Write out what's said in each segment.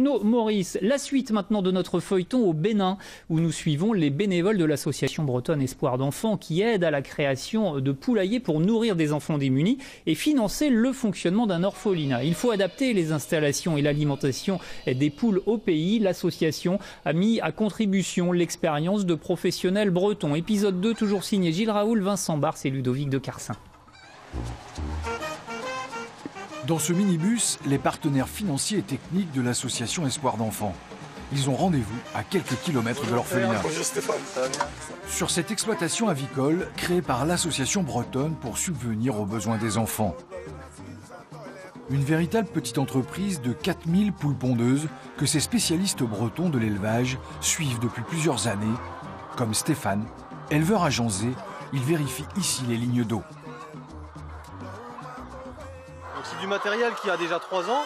Bruno Maurice. La suite maintenant de notre feuilleton au Bénin, où nous suivons les bénévoles de l'association bretonne Espoir d'enfants qui aident à la création de poulaillers pour nourrir des enfants démunis et financer le fonctionnement d'un orphelinat. Il faut adapter les installations et l'alimentation des poules au pays. L'association a mis à contribution l'expérience de professionnels bretons. Épisode 2, toujours signé Gilles Raoul, Vincent Bars et Ludovic de Carcin. Dans ce minibus, les partenaires financiers et techniques de l'association Espoir d'enfants. Ils ont rendez-vous à quelques kilomètres de l'orphelinat. Sur cette exploitation avicole créée par l'association bretonne pour subvenir aux besoins des enfants. Une véritable petite entreprise de 4000 poules pondeuses que ces spécialistes bretons de l'élevage suivent depuis plusieurs années. Comme Stéphane, éleveur à Janzé, il vérifie ici les lignes d'eau. C'est du matériel qui a déjà 3 ans,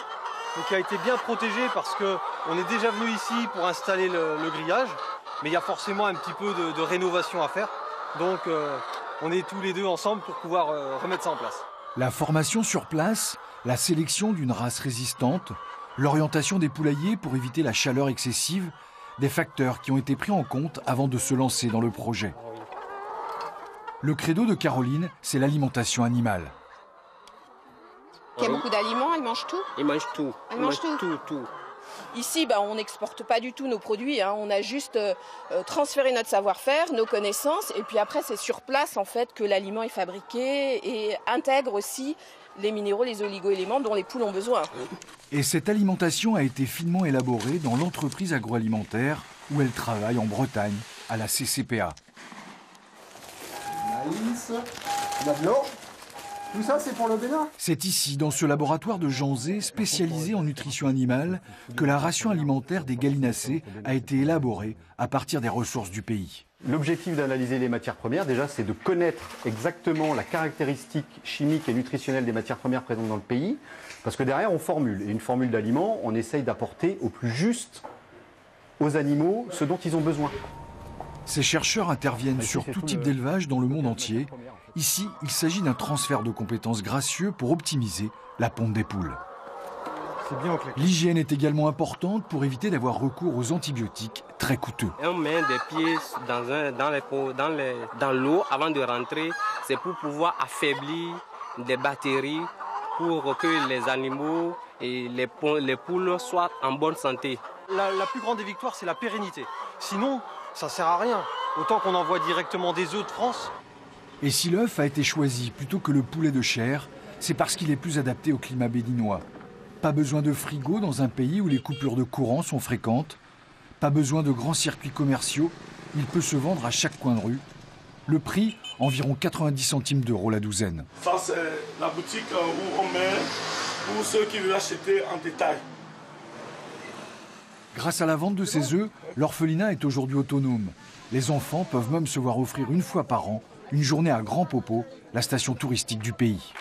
donc qui a été bien protégé parce qu'on est déjà venu ici pour installer le grillage, mais il y a forcément un petit peu de rénovation à faire. Donc on est tous les deux ensemble pour pouvoir remettre ça en place. La formation sur place, la sélection d'une race résistante, l'orientation des poulaillers pour éviter la chaleur excessive, des facteurs qui ont été pris en compte avant de se lancer dans le projet. Le credo de Caroline, c'est l'alimentation animale. Il y a beaucoup d'aliments, elle mange tout? Il mange tout. Elle mange tout. Ici, on n'exporte pas du tout nos produits. On a juste transféré notre savoir-faire, nos connaissances. Et puis après, c'est sur place en fait que l'aliment est fabriqué et intègre aussi les minéraux, les oligo-éléments dont les poules ont besoin. Et cette alimentation a été finement élaborée dans l'entreprise agroalimentaire où elle travaille en Bretagne, à la CCPA. Maïs, de l'eau. Tout ça, c'est pour le Bénin. C'est ici, dans ce laboratoire de Janzé, spécialisé en nutrition animale, que la ration alimentaire des gallinacés a été élaborée à partir des ressources du pays. L'objectif d'analyser les matières premières, déjà, c'est de connaître exactement la caractéristique chimique et nutritionnelle des matières premières présentes dans le pays, parce que derrière, on formule. Et une formule d'aliment, on essaye d'apporter au plus juste aux animaux ce dont ils ont besoin. Ces chercheurs interviennent sur tout type d'élevage dans le monde entier. Ici, il s'agit d'un transfert de compétences gracieux pour optimiser la ponte des poules. L'hygiène est également importante pour éviter d'avoir recours aux antibiotiques très coûteux. On met des pieds dans l'eau avant de rentrer, c'est pour pouvoir affaiblir des bactéries pour que les animaux et les poules soient en bonne santé. La plus grande des victoires, c'est la pérennité. Sinon, ça ne sert à rien. Autant qu'on envoie directement des œufs de France. Et si l'œuf a été choisi plutôt que le poulet de chair, c'est parce qu'il est plus adapté au climat béninois. Pas besoin de frigo dans un pays où les coupures de courant sont fréquentes. Pas besoin de grands circuits commerciaux. Il peut se vendre à chaque coin de rue. Le prix, environ 90 centimes d'euros la douzaine. Ça, c'est la boutique où on met pour ceux qui veulent acheter en détail. Grâce à la vente de ces œufs, l'orphelinat est aujourd'hui autonome. Les enfants peuvent même se voir offrir une fois par an une journée à Grand Popo, la station touristique du pays.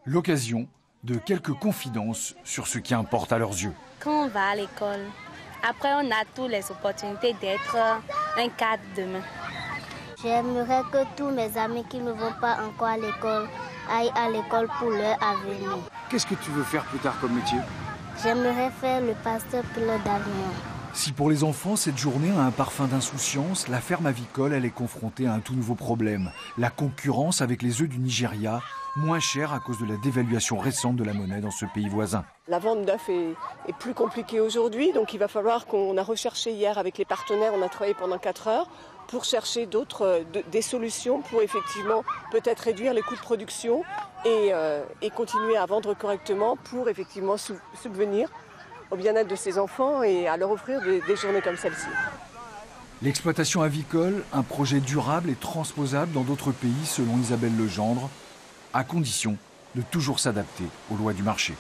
L'occasion de quelques confidences sur ce qui importe à leurs yeux. Quand on va à l'école, après on a toutes les opportunités d'être un cadre demain. J'aimerais que tous mes amis qui ne vont pas encore à l'école aillent à l'école pour leur avenir. Qu'est-ce que tu veux faire plus tard comme métier? J'aimerais faire le pasteur pilote d'avion. Si pour les enfants, cette journée a un parfum d'insouciance, la ferme avicole, elle est confrontée à un tout nouveau problème. La concurrence avec les œufs du Nigeria, moins chers à cause de la dévaluation récente de la monnaie dans ce pays voisin. La vente d'œufs est plus compliquée aujourd'hui, donc il va falloir qu'on a recherché hier avec les partenaires, on a travaillé pendant 4 heures pour chercher des solutions pour effectivement peut-être réduire les coûts de production et continuer à vendre correctement pour effectivement subvenir au bien-être de ces enfants et à leur offrir des journées comme celle-ci. L'exploitation avicole, un projet durable et transposable dans d'autres pays selon Isabelle Legendre, à condition de toujours s'adapter aux lois du marché.